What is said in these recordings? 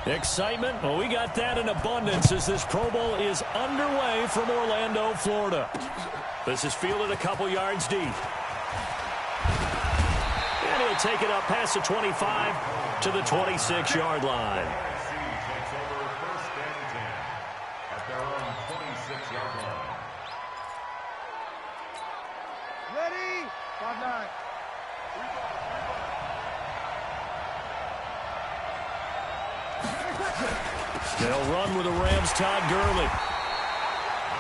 Excitement? Well, we got that in abundance as this Pro Bowl is underway from Orlando, Florida. This is fielded a couple yards deep. And he'll take it up past the 25 to the 26-yard line. Ready? 5-9. They'll run with the Rams' Todd Gurley.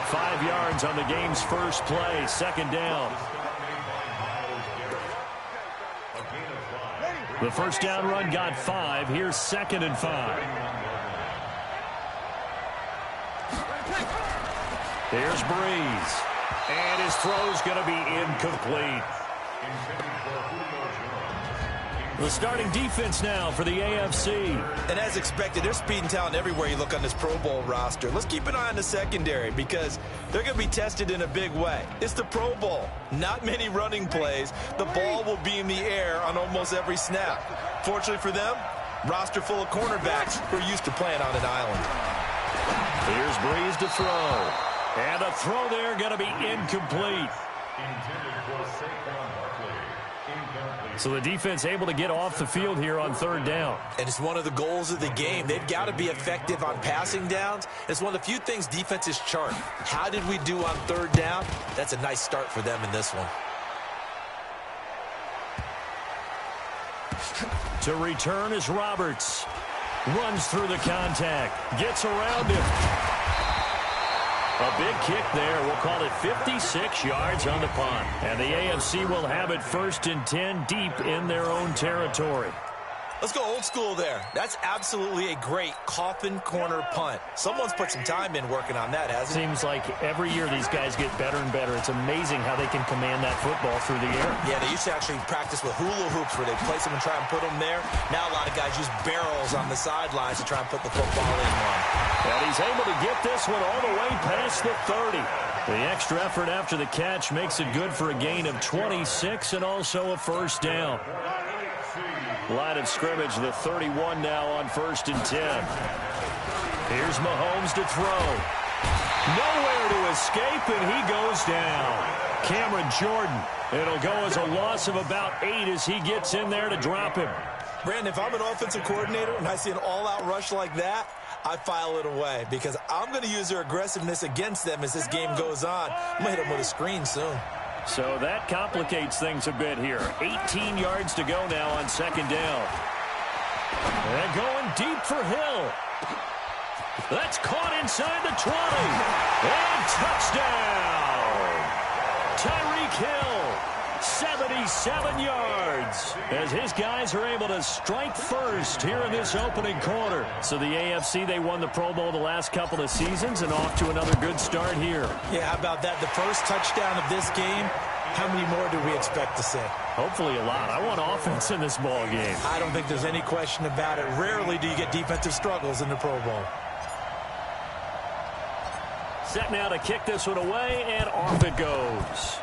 5 yards on the game's first play. Second down. The first down run got 5. Here's 2nd and 5. Here's Breeze. And his throw's going to be incomplete. The starting defense now for the AFC. And as expected, there's speed and talent everywhere you look on this Pro Bowl roster. Let's keep an eye on the secondary because they're going to be tested in a big way. It's the Pro Bowl. Not many running plays. The ball will be in the air on almost every snap. Fortunately for them, roster full of cornerbacks who are used to playing on an island. Here's Breeze to throw. And a throw there going to be incomplete. So the defense able to get off the field here on 3rd down. And it's one of the goals of the game. They've got to be effective on passing downs. It's one of the few things defenses chart. How did we do on 3rd down? That's a nice start for them in this one. To return is Roberts. Runs through the contact. Gets around him. A big kick there. We'll call it 56 yards on the punt. And the AFC will have it 1st and 10 deep in their own territory. Let's go old school there. That's absolutely a great coffin corner punt. Someone's put some time in working on that, hasn't it? Seems like every year these guys get better and better. It's amazing how they can command that football through the air. Yeah, they used to actually practice with hula hoops where they place them and try and put them there. Now a lot of guys use barrels on the sidelines to try and put the football in one. And he's able to get this one all the way past the 30. The extra effort after the catch makes it good for a gain of 26 and also a 1st down. Line of scrimmage, the 31 now on 1st and 10. Here's Mahomes to throw. Nowhere to escape, and he goes down. Cameron Jordan. It'll go as a loss of about 8 as he gets in there to drop him. Brandon, if I'm an offensive coordinator and I see an all-out rush like that, I file it away because I'm going to use their aggressiveness against them as this game goes on. I'm going to hit them with a screen soon. So that complicates things a bit here. 18 yards to go now on 2nd down. And going deep for Hill. That's caught inside the 20. And touchdown. Tyreek Hill, 77 yards. As his guys are able to strike first here in this opening quarter. So the AFC, they won the Pro Bowl the last couple of seasons and off to another good start here. Yeah, how about that? The first touchdown of this game. How many more do we expect to see? Hopefully a lot. I want offense in this ball game. I don't think there's any question about it. Rarely do you get defensive struggles in the Pro Bowl. Set now to kick this one away, and off it goes.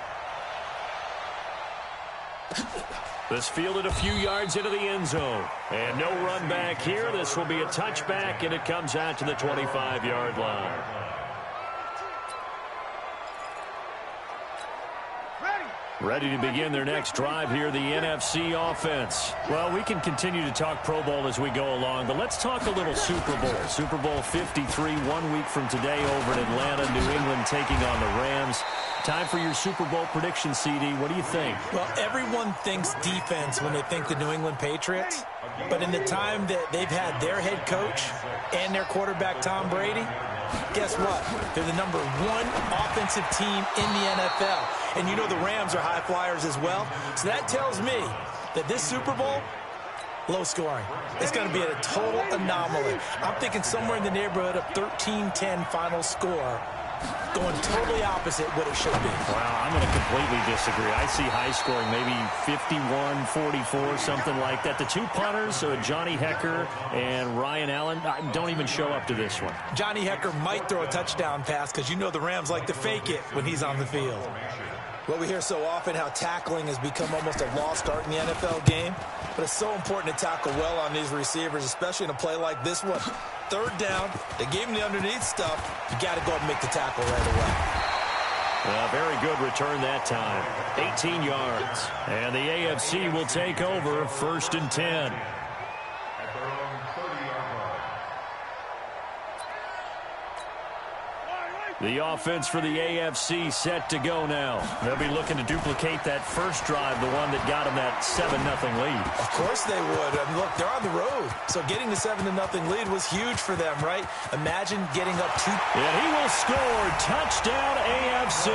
This fielded a few yards into the end zone. And no run back here. This will be a touchback, and it comes out to the 25-yard line. Ready to begin their next drive here, the NFC offense. Well, we can continue to talk Pro Bowl as we go along, but let's talk a little Super Bowl. Super Bowl 53, 1 week from today over in Atlanta, New England taking on the Rams. Time for your Super Bowl prediction, CD. What do you think? Well, everyone thinks defense when they think the New England Patriots, but in the time that they've had their head coach and their quarterback, Tom Brady, guess what? They're the #1 offensive team in the NFL. And you know the Rams are high flyers as well. So that tells me that this Super Bowl, low scoring. It's going to be a total anomaly. I'm thinking somewhere in the neighborhood of 13-10 final score. Going totally opposite what it should be. Wow, I'm going to completely disagree. I see high scoring, maybe 51-44, something like that. The two punters, Johnny Hecker and Ryan Allen, don't even show up to this one. Johnny Hecker might throw a touchdown pass because you know the Rams like to fake it when he's on the field. Well, we hear so often how tackling has become almost a lost art in the NFL game, but it's so important to tackle well on these receivers, especially in a play like this one. Third down, they gave him the underneath stuff. You got to go and make the tackle right away. Very good return that time. 18 yards. And the AFC will take over 1st and 10. The offense for the AFC set to go now. They'll be looking to duplicate that first drive, the one that got them that 7-0 lead. Of course they would. I mean, look, they're on the road. So getting the 7-0 lead was huge for them, right? Imagine getting up 2. And he will score. Touchdown AFC.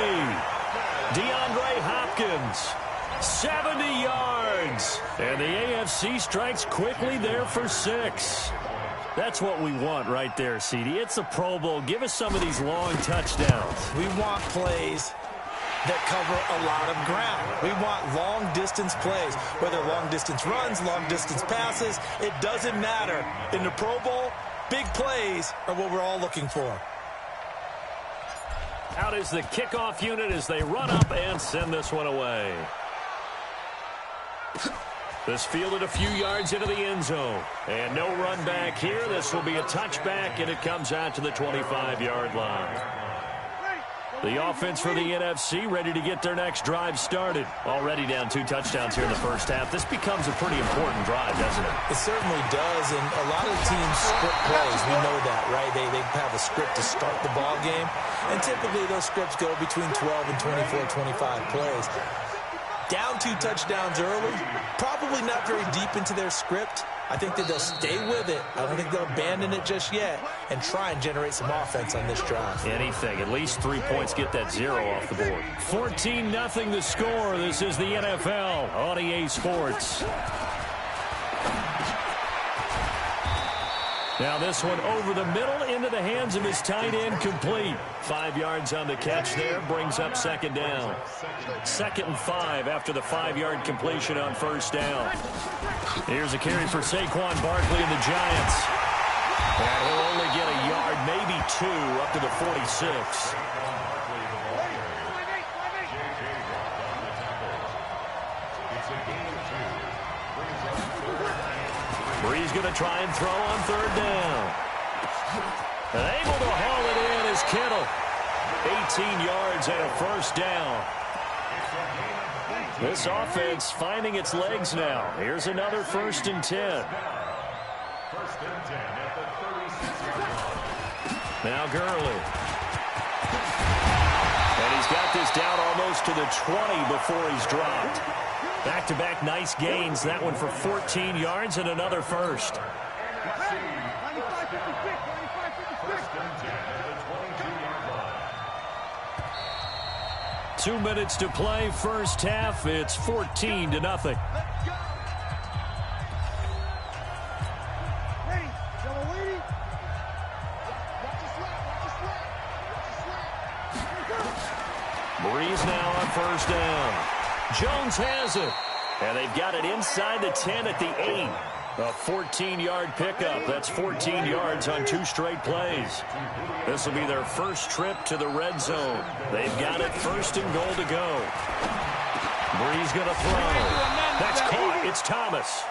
DeAndre Hopkins. 70 yards. And the AFC strikes quickly there for 6. That's what we want right there, CD. It's a Pro Bowl. Give us some of these long touchdowns. We want plays that cover a lot of ground. We want long-distance plays, whether long-distance runs, long-distance passes. It doesn't matter. In the Pro Bowl, big plays are what we're all looking for. Out is the kickoff unit as they run up and send this one away. This fielded a few yards into the end zone. And no run back here. This will be a touchback, and it comes out to the 25-yard line. The offense for the NFC ready to get their next drive started. Already down 2 touchdowns here in the first half. This becomes a pretty important drive, doesn't it? It certainly does, and a lot of teams script plays. We know that, right? They have a script to start the ball game, and typically those scripts go between 12 and 24, 25 plays. Down 2 touchdowns early, probably not very deep into their script. I think that they'll stay with it. I don't think they'll abandon it just yet and try and generate some offense on this drive. Anything. At least 3 points, get that 0 off the board. 14-0 the score. This is the NFL on EA Sports. Now this one over the middle into the hands of his tight end, complete. 5 yards on the catch there, brings up 2nd down. 2nd and 5 after the 5-yard completion on 1st down. Here's a carry for Saquon Barkley and the Giants. And he'll only get a yard, maybe 2, up to the 46. Brees going to try and throw on 3rd down. And able to haul it in is Kittle. 18 yards and a 1st down. This offense finding its legs now. Here's another 1st and 10. Now Gurley. And he's got this down almost to the 20 before he's dropped. Back-to-back nice gains. That one for 14 yards and another 1st. 2 minutes to play, first half. It's 14-0. Brees now on 1st down. Jones has it. And they've got it inside the 10 at the 8. A 14-yard pickup. That's 14 yards on 2 straight plays. This will be their first trip to the red zone. They've got it 1st and goal to go. Brees going to throw. That's caught. It's Thomas.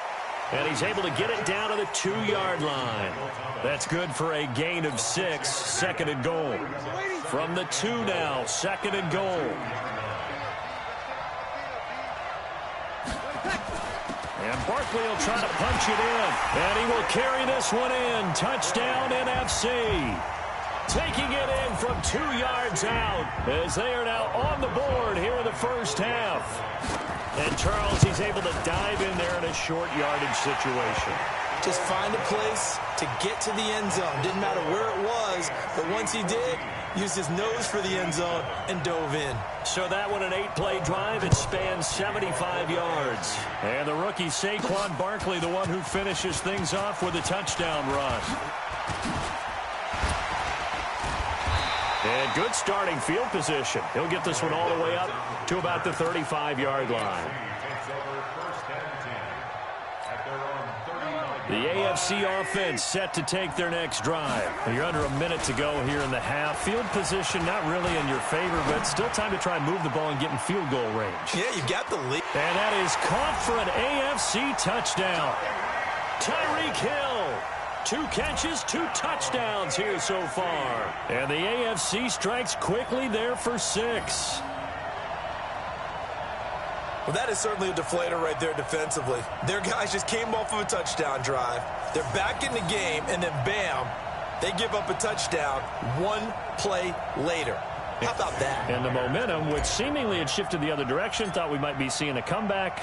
And he's able to get it down to the 2-yard line. That's good for a gain of 6. 2nd and goal. From the 2 now. 2nd and goal. And Barkley will try to punch it in. And he will carry this one in. Touchdown NFC. Taking it in from 2 yards out as they are now on the board here in the first half. And Charles, he's able to dive in there in a short yardage situation. Just find a place to get to the end zone. Didn't matter where it was, but once he did, used his nose for the end zone and dove in. So that one, an 8-play drive. It spans 75 yards. And the rookie Saquon Barkley, the one who finishes things off with a touchdown run. And good starting field position. He'll get this one all the way up to about the 35-yard line. The AFC offense set to take their next drive. You're under a minute to go here in the half. Field position not really in your favor, but still time to try and move the ball and get in field goal range. Yeah, you've got the lead. And that is caught for an AFC touchdown. Tyreek Hill. 2 catches, 2 touchdowns here so far. And the AFC strikes quickly there for 6. Well, that is certainly a deflator right there defensively. Their guys just came off of a touchdown drive. They're back in the game, and then bam, they give up a touchdown 1 play later. How about that? And the momentum, which seemingly had shifted the other direction, thought we might be seeing a comeback.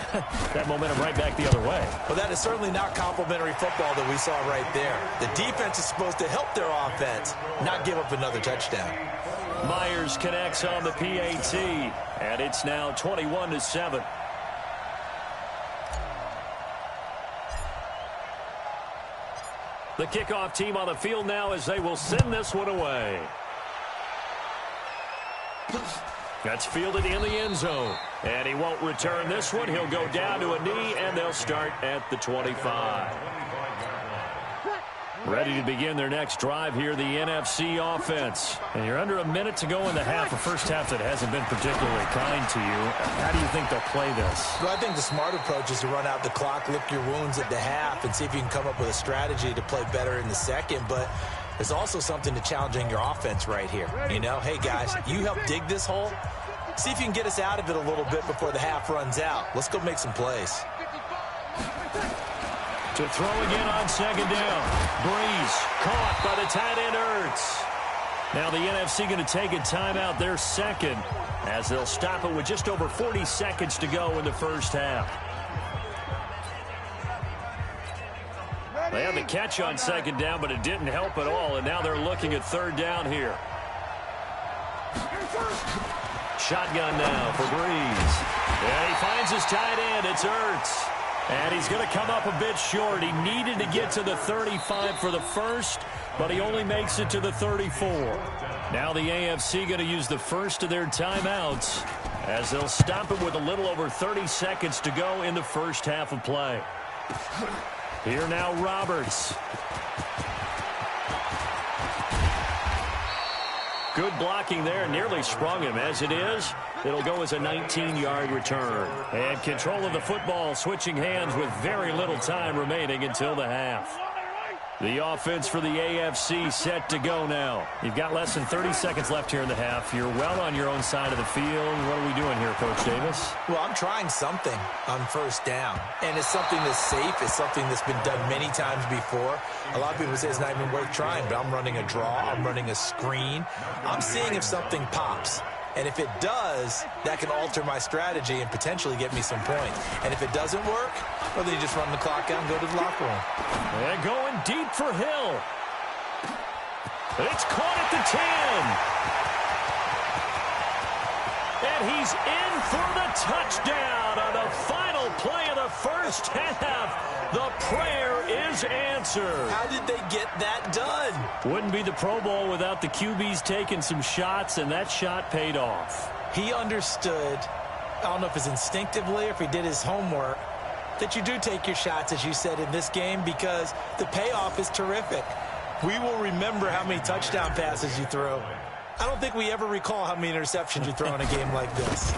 That momentum right back the other way. Well, that is certainly not complimentary football that we saw right there. The defense is supposed to help their offense, not give up another touchdown. Myers connects on the PAT, and it's now 21-7. The kickoff team on the field now as they will send this one away. That's fielded in the end zone. And he won't return this one. He'll go down to a knee, and they'll start at the 25. Ready to begin their next drive here, the NFC offense. And you're under a minute to go in the half, a first half that hasn't been particularly kind to you. How do you think they'll play this? Well, I think the smart approach is to run out the clock, lick your wounds at the half, and see if you can come up with a strategy to play better in the second. But there's also something to challenging your offense right here. You know, hey, guys, you help dig this hole. See if you can get us out of it a little bit before the half runs out. Let's go make some plays. To throw again on second down. Breeze caught by the tight end Ertz. Now the NFC going to take a timeout, their second, as they'll stop it with just over 40 seconds to go in the first half. They had the catch on second down, but it didn't help at all, and now they're looking at third down here. Shotgun now for Breeze. And he finds his tight end. It's Ertz. And he's going to come up a bit short. He needed to get to the 35 for the first, but he only makes it to the 34. Now the AFC going to use the first of their timeouts as they'll stop it with a little over 30 seconds to go in the first half of play. Here now Roberts. Good blocking there, nearly sprung him. As it is, it'll go as a 19-yard return. And control of the football, switching hands with very little time remaining until the half. The offense for the AFC set to go now. You've got less than 30 seconds left here in the half. You're well on your own side of the field. What are we doing here, Coach Davis? Well, I'm trying something on first down. And it's something that's safe. It's something that's been done many times before. A lot of people say it's not even worth trying, but I'm running a draw. I'm running a screen. I'm seeing if something pops. And if it does, that can alter my strategy and potentially get me some points. And if it doesn't work, well, then you just run the clock out and go to the locker room. And going deep for Hill. It's caught at the 10. And he's in for the touchdown on the final play of the first half. The prayer is answered. How did they get that done? Wouldn't be the Pro Bowl without the QBs taking some shots, and that shot paid off. He understood, I don't know if it's instinctively or if he did his homework, that you do take your shots, as you said, in this game because the payoff is terrific. We will remember how many touchdown passes you throw. I don't think we ever recall how many interceptions you throw in a game like this.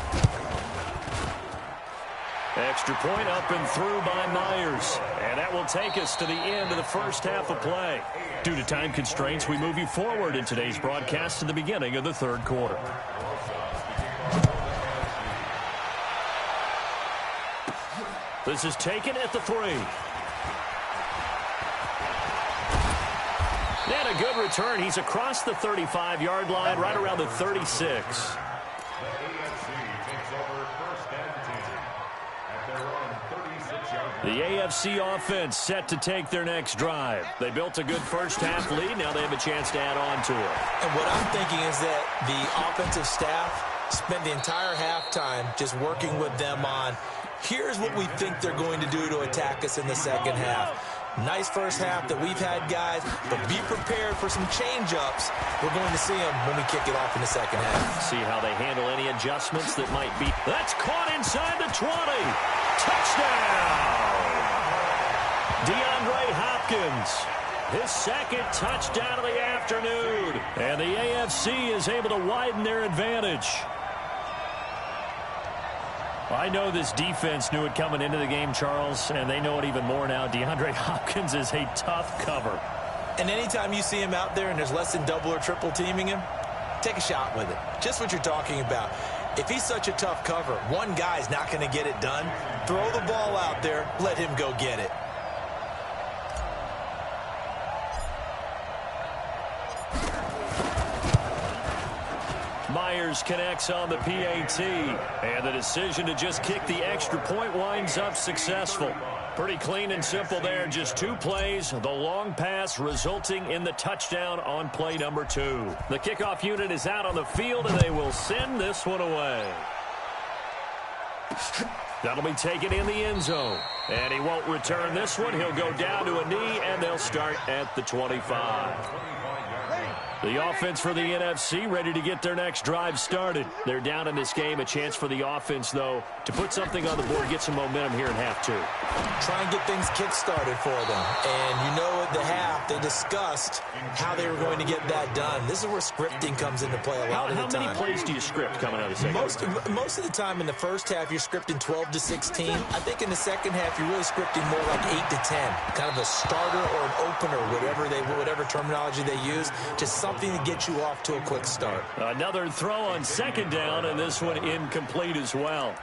Extra point up and through by Myers. And that will take us to the end of the first half of play. Due to time constraints, we move you forward in today's broadcast to the beginning of the third quarter. This is taken at the 3. And a good return. He's across the 35-yard line, right around the 36. The AFC offense set to take their next drive. They built a good first half lead. Now they have a chance to add on to it. And what I'm thinking is that the offensive staff spent the entire halftime just working with them on, here's what we think they're going to do to attack us in the second half. Nice first half that we've had, guys, but be prepared for some change-ups. We're going to see them when we kick it off in the second half. See how they handle any adjustments that might be. That's caught inside the 20. Touchdown! DeAndre Hopkins. His second touchdown of the afternoon. And the AFC is able to widen their advantage. I know this defense knew it coming into the game, Charles, and they know it even more now. DeAndre Hopkins is a tough cover. And anytime you see him out there and there's less than double or triple teaming him, take a shot with it. Just what you're talking about. If he's such a tough cover, one guy's not going to get it done. Throw the ball out there. Let him go get it. Myers connects on the PAT, and the decision to just kick the extra point winds up successful. Pretty clean and simple there. Just 2 plays, the long pass resulting in the touchdown on play number 2. The kickoff unit is out on the field, and they will send this one away. That'll be taken in the end zone. And he won't return this one. He'll go down to a knee, and they'll start at the 25. The offense for the NFC ready to get their next drive started. They're down in this game. A chance for the offense, though, to put something on the board, get some momentum here in half 2. Try and get things kick-started for them. And you know at the half, they discussed how they were going to get that done. This is where scripting comes into play a lot of the time. How many plays do you script coming out of the second? Most of the time in the first half, you're scripting 12 to 16. I think in the second half, you're really scripting more like 8 to 10. Kind of a starter or an opener, whatever terminology they use. Just something to get you off to a quick start. Another throw on second down, and this one incomplete as well.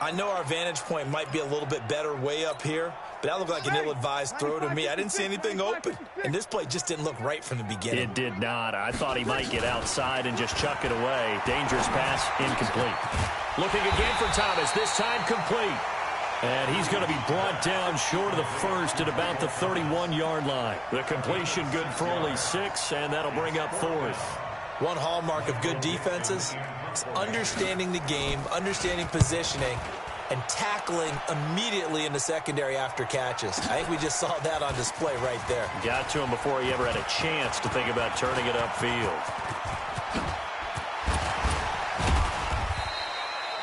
I know our vantage point might be a little bit better way up here, but that looked like an ill-advised throw to me. I didn't see anything open, and this play just didn't look right from the beginning. It did not. I thought he might get outside and just chuck it away. Dangerous pass, incomplete. Looking again for Thomas, this time complete. And he's going to be brought down short of the first at about the 31-yard line. The completion good for only 6, and that'll bring up 4th. One hallmark of good defenses is understanding the game, understanding positioning, and tackling immediately in the secondary after catches. I think we just saw that on display right there. Got to him before he ever had a chance to think about turning it upfield.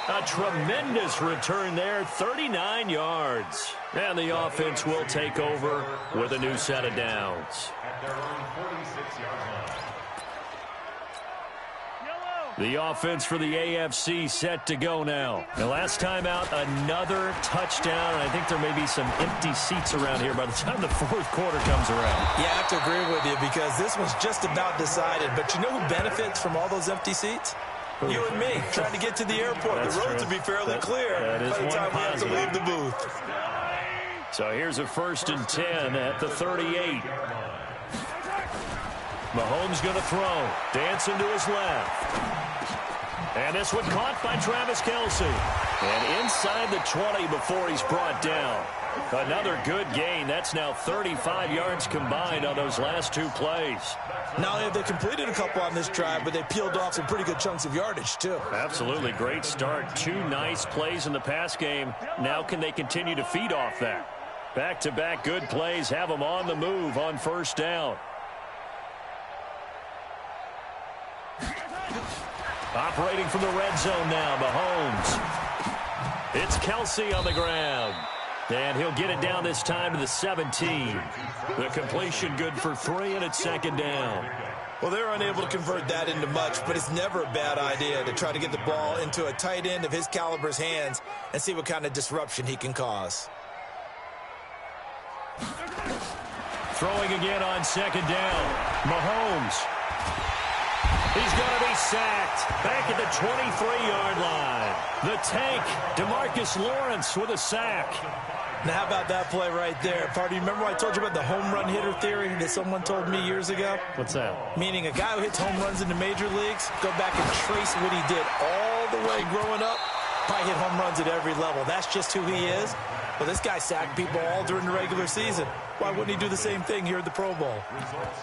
A tremendous return there, 39 yards. And the offense will take over with a new set of downs. The offense for the AFC set to go now. The last time out, another touchdown. And I think there may be some empty seats around here by the time the 4th quarter comes around. Yeah, I have to agree with you because this was just about decided. But you know who benefits from all those empty seats? You and me, trying to get to the airport. That's the roads true. will be fairly clear by the time we have to leave the booth. So here's a 1st and 10 at the 38. Mahomes going to throw. Dancing to his left. And this one caught by Travis Kelce. And inside the 20 before he's brought down. Another good gain. That's now 35 yards combined on those last 2 plays. Not only have they completed a couple on this drive, but they peeled off some pretty good chunks of yardage, too. Absolutely. Great start. 2 nice plays in the pass game. Now can they continue to feed off that? Back-to-back good plays have them on the move on 1st down. Operating from the red zone now, Mahomes. It's Kelce on the ground. And he'll get it down this time to the 17. The completion good for 3, and it's 2nd down. Well, they're unable to convert that into much, but it's never a bad idea to try to get the ball into a tight end of his caliber's hands and see what kind of disruption he can cause. Throwing again on 2nd down. Mahomes. He's going to be sacked back at the 23-yard line. The tank, DeMarcus Lawrence with a sack. Now, how about that play right there? Party, remember I told you about the home run hitter theory that someone told me years ago? What's that? Meaning a guy who hits home runs in the major leagues, go back and trace what he did all the way growing up, probably hit home runs at every level. That's just who he is. Well, this guy sacked people all during the regular season. Why wouldn't he do the same thing here at the Pro Bowl?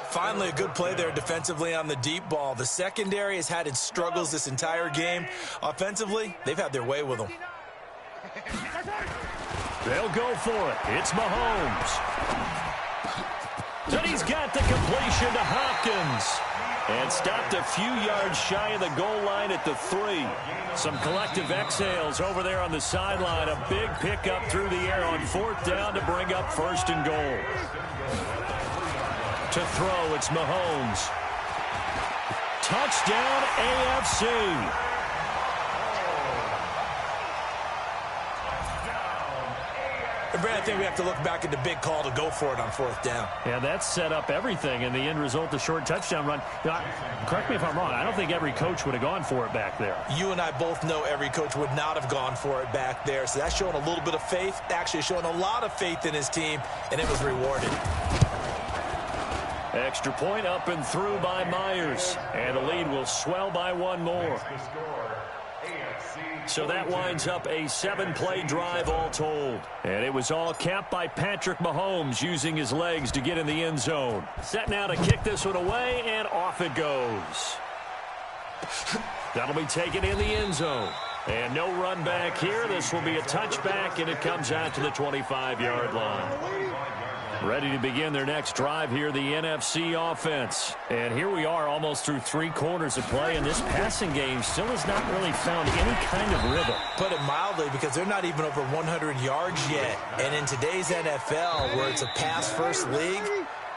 Finally, a good play there defensively on the deep ball. The secondary has had its struggles this entire game. Offensively, they've had their way with them. They'll go for it. It's Mahomes. And he's got the completion to Hopkins. And stopped a few yards shy of the goal line at the 3. Some collective exhales over there on the sideline. A big pickup through the air on 4th down to bring up 1st and goal. To throw, it's Mahomes. Touchdown, AFC. Brad, I think we have to look back at the big call to go for it on 4th down. Yeah, that set up everything in the end result, the short touchdown run. Correct me if I'm wrong. I don't think every coach would have gone for it back there. You and I both know every coach would not have gone for it back there. So that's showing a little bit of faith, actually showing a lot of faith in his team, and it was rewarded. Extra point up and through by Myers. And the lead will swell by 1 more. So that winds up a 7-play drive all told. And it was all capped by Patrick Mahomes using his legs to get in the end zone. Set now to kick this one away, and off it goes. That'll be taken in the end zone. And no run back here. This will be a touchback, and it comes out to the 25-yard line. Ready to begin their next drive here, the NFC offense. And here we are almost through 3 quarters of play, and this passing game still has not really found any kind of rhythm. Put it mildly, because they're not even over 100 yards yet. And in today's NFL, where it's a pass-first league,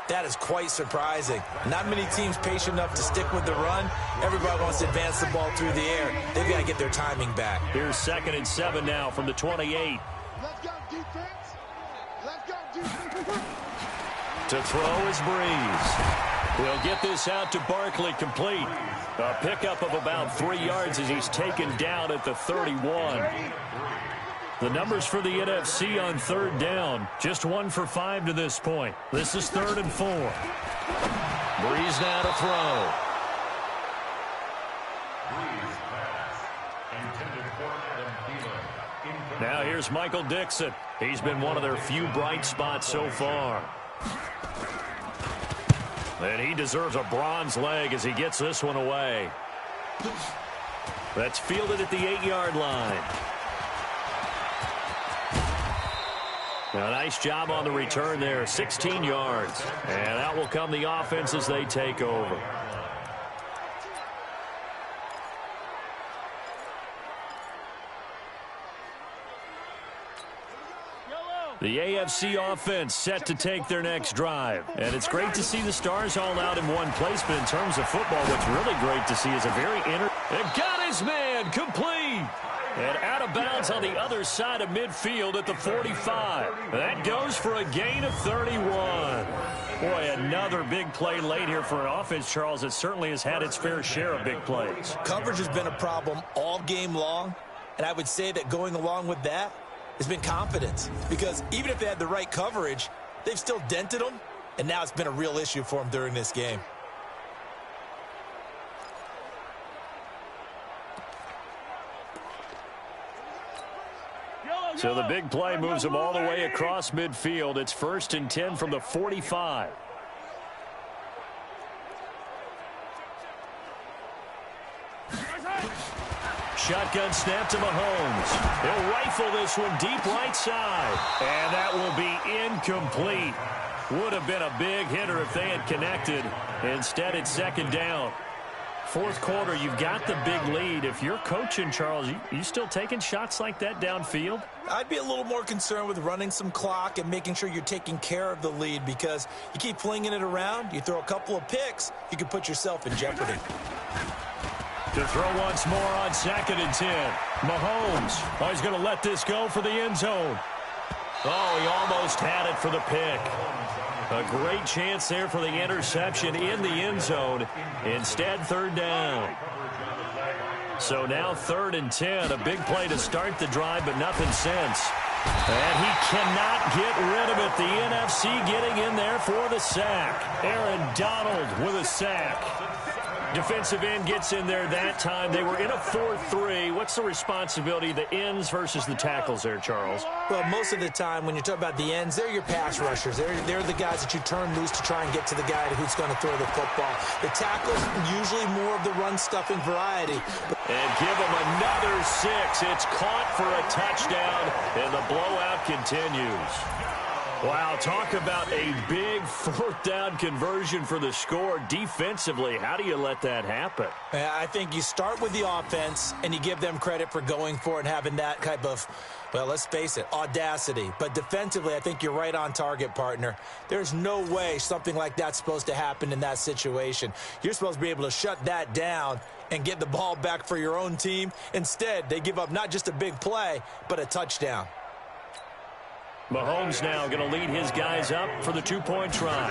that is quite surprising. Not many teams patient enough to stick with the run. Everybody wants to advance the ball through the air. They've got to get their timing back. Here's 2nd and 7 now from the 28. Let's go, defense. Let's go, defense. To throw is Breeze. He'll get this out to Barkley, complete. A pickup of about 3 yards as he's taken down at the 31. The numbers for the NFC on 3rd down, just 1 for 5 to this point. This is 3rd and 4. Breeze now to throw. Now here's Michael Dixon. He's been one of their few bright spots so far. And he deserves a bronze leg as he gets this one away. That's fielded at the 8-yard line. Now, nice job on the return there, 16 yards. And out will come the offense as they take over. The AFC offense set to take their next drive. And it's great to see the stars all out in one place, but in terms of football, what's really great to see is a very It got his man, complete. And out of bounds on the other side of midfield at the 45. That goes for a gain of 31. Boy, another big play late here for an offense, Charles, that certainly has had its fair share of big plays. Coverage has been a problem all game long, and I would say that going along with that has been confidence, because even if they had the right coverage, they've still dented them, and now it's been a real issue for them during this game. So the big play moves them all the way across midfield. It's 1st and 10 from the 45. Shotgun snap to Mahomes. He'll rifle this one deep right side. And that will be incomplete. Would have been a big hitter if they had connected. Instead, it's 2nd down. 4th quarter, you've got the big lead. If you're coaching, Charles, you still taking shots like that downfield? I'd be a little more concerned with running some clock and making sure you're taking care of the lead, because you keep flinging it around, you throw a couple of picks, you can put yourself in jeopardy. To throw once more on 2nd and 10. Mahomes. Oh, he's going to let this go for the end zone. Oh, he almost had it for the pick. A great chance there for the interception in the end zone. Instead, 3rd down. So now 3rd and 10. A big play to start the drive, but nothing since. And he cannot get rid of it. The NFC getting in there for the sack. Aaron Donald with a sack. Defensive end gets in there that time. They were in a 4-3. What's the responsibility, the ends versus the tackles there, Charles? Well, most of the time when you talk about the ends, they're your pass rushers. They're the guys that you turn loose to try and get to the guy who's going to throw the football. The tackles, usually more of the run-stuffing variety. And give them another 6. It's caught for a touchdown, and the blowout continues. Wow, talk about a big fourth down conversion for the score. Defensively, how do you let that happen? I think you start with the offense, and you give them credit for going for it and having that type of, well, let's face it, audacity. But defensively, I think you're right on target, partner. There's no way something like that's supposed to happen in that situation. You're supposed to be able to shut that down and get the ball back for your own team. Instead, they give up not just a big play, but a touchdown. Mahomes now going to lead his guys up for the two-point try.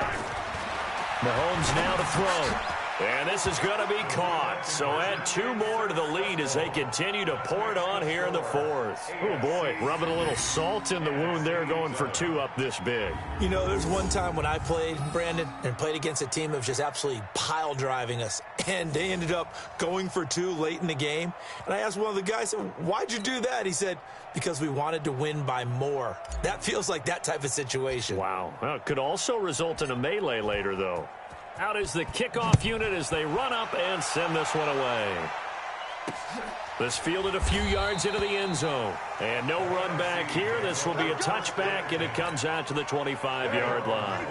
Mahomes now to throw. And this is going to be caught. So add 2 more to the lead as they continue to pour it on here in the fourth. Oh, boy, rubbing a little salt in the wound there, going for 2 up this big. You know, there's one time when I played, Brandon, and played against a team that was just absolutely pile driving us. And they ended up going for 2 late in the game. And I asked one of the guys, why'd you do that? He said, because we wanted to win by more. That feels like that type of situation. Wow. Well, it could also result in a melee later, though. Out is the kickoff unit as they run up and send this one away. This fielded a few yards into the end zone. And no run back here. This will be a touchback, and it comes out to the 25-yard line.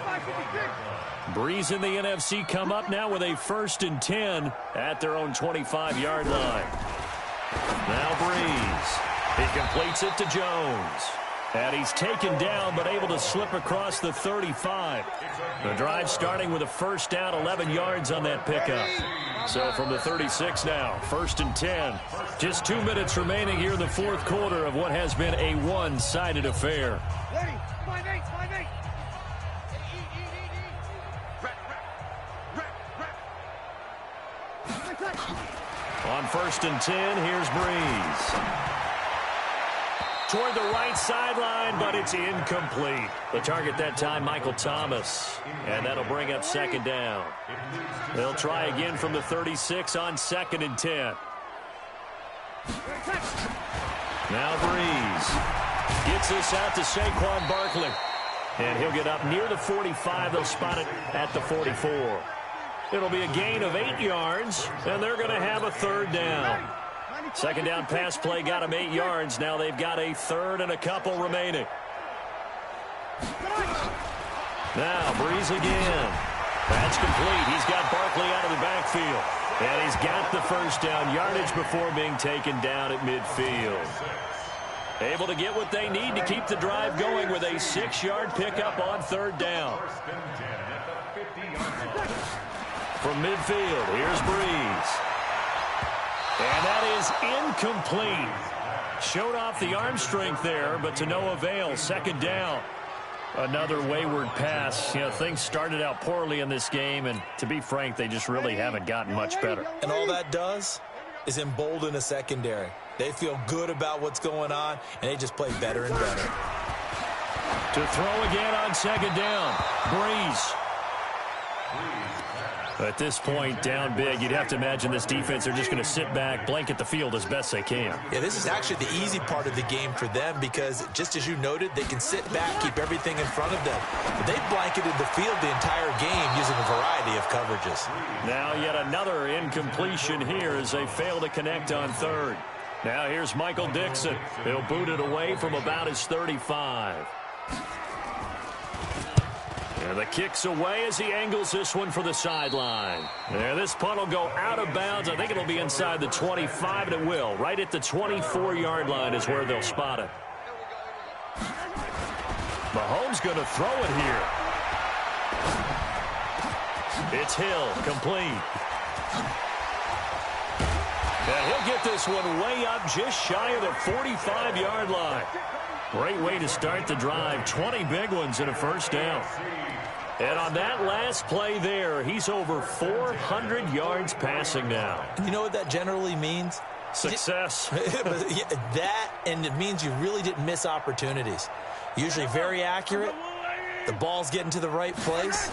Breeze and the NFC come up now with a 1st and 10 at their own 25-yard line. Now Breeze. He completes it to Jones. And he's taken down but able to slip across the 35. The drive starting with a 1st down, 11 yards on that pickup. So from the 36 now, 1st and 10. Just 2 minutes remaining here in the fourth quarter of what has been a one-sided affair. Ready? 5-8, 5-8. On 1st and 10, here's Breeze. Toward the right sideline, but it's incomplete. The target that time, Michael Thomas. And that'll bring up 2nd down. They'll try again from the 36 on 2nd and 10. Now Breeze gets this out to Saquon Barkley. And he'll get up near the 45. They'll spot it at the 44. It'll be a gain of 8 yards, and they're going to have a 3rd down. 2nd down pass play got him 8 yards. Now they've got a 3rd and a couple remaining. Now Breeze again. That's complete. He's got Barkley out of the backfield. And he's got the 1st down yardage before being taken down at midfield. Able to get what they need to keep the drive going with a 6-yard pickup on 3rd down. From midfield, here's Breeze. And that is incomplete. Showed off the arm strength there, but to no avail. 2nd down. Another wayward pass. You know, things started out poorly in this game, and to be frank, they just really haven't gotten much better. And all that does is embolden a secondary. They feel good about what's going on, and they just play better and better. To throw again on 2nd down. Breeze. At this point, down big, you'd have to imagine this defense, they're just going to sit back, blanket the field as best they can. Yeah, this is actually the easy part of the game for them because, just as you noted, they can sit back, keep everything in front of them. But they've blanketed the field the entire game using a variety of coverages. Now yet another incompletion here as they fail to connect on 3rd. Now here's Michael Dixon. He'll boot it away from about his 35. And the kick's away as he angles this one for the sideline. And this punt will go out of bounds. I think it'll be inside the 25, and it will. Right at the 24-yard line is where they'll spot it. Mahomes going to throw it here. It's Hill, complete. And he'll get this one way up just shy of the 45-yard line. Great way to start the drive. 20 big ones and a 1st down. And on that last play there, he's over 400 yards passing now. You know what that generally means? Success. That, and it means you really didn't miss opportunities. Usually very accurate. The ball's getting to the right place.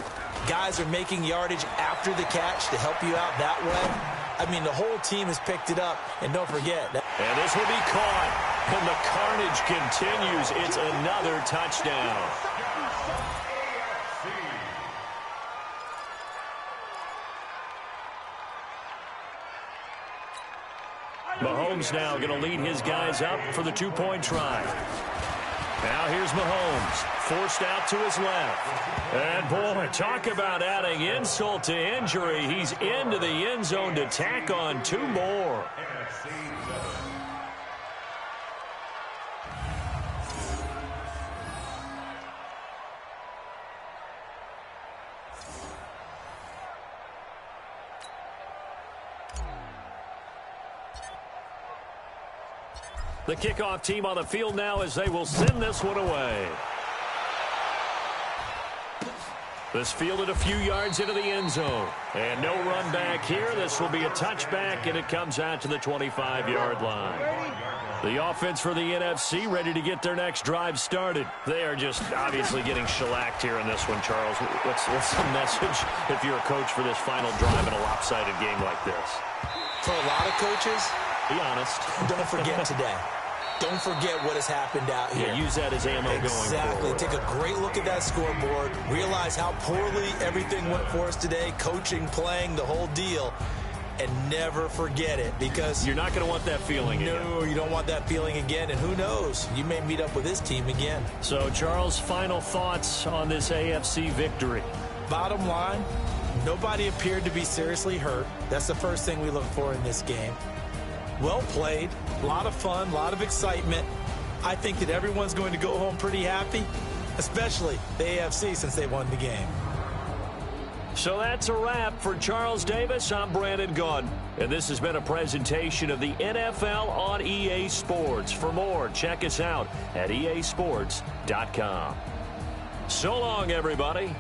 Guys are making yardage after the catch to help you out that way. I mean, the whole team has picked it up. And don't forget. And this will be caught. And the carnage continues. It's another touchdown. Mahomes now going to lead his guys up for the 2-point try. Now here's Mahomes, forced out to his left. And, boy, talk about adding insult to injury. He's into the end zone to tack on 2 more. The kickoff team on the field now as they will send this one away. This fielded a few yards into the end zone. And no run back here. This will be a touchback, and it comes out to the 25-yard line. The offense for the NFC ready to get their next drive started. They are just obviously getting shellacked here in this one, Charles. What's the message if you're a coach for this final drive in a lopsided game like this? For a lot of coaches, be honest. Don't forget today. Don't forget what has happened out here. Yeah, use that as ammo going forward. Exactly. Take a great look at that scoreboard. Realize how poorly everything went for us today. Coaching, playing, the whole deal. And never forget it, because you're not going to want that feeling again. No, you don't want that feeling again. And who knows? You may meet up with this team again. So, Charles, final thoughts on this AFC victory? Bottom line, nobody appeared to be seriously hurt. That's the first thing we look for in this game. Well played, a lot of fun, a lot of excitement. I think that everyone's going to go home pretty happy, especially the AFC since they won the game. So that's a wrap for Charles Davis. I'm Brandon Gaudin, and this has been a presentation of the NFL on EA Sports. For more, check us out at easports.com. So long, everybody.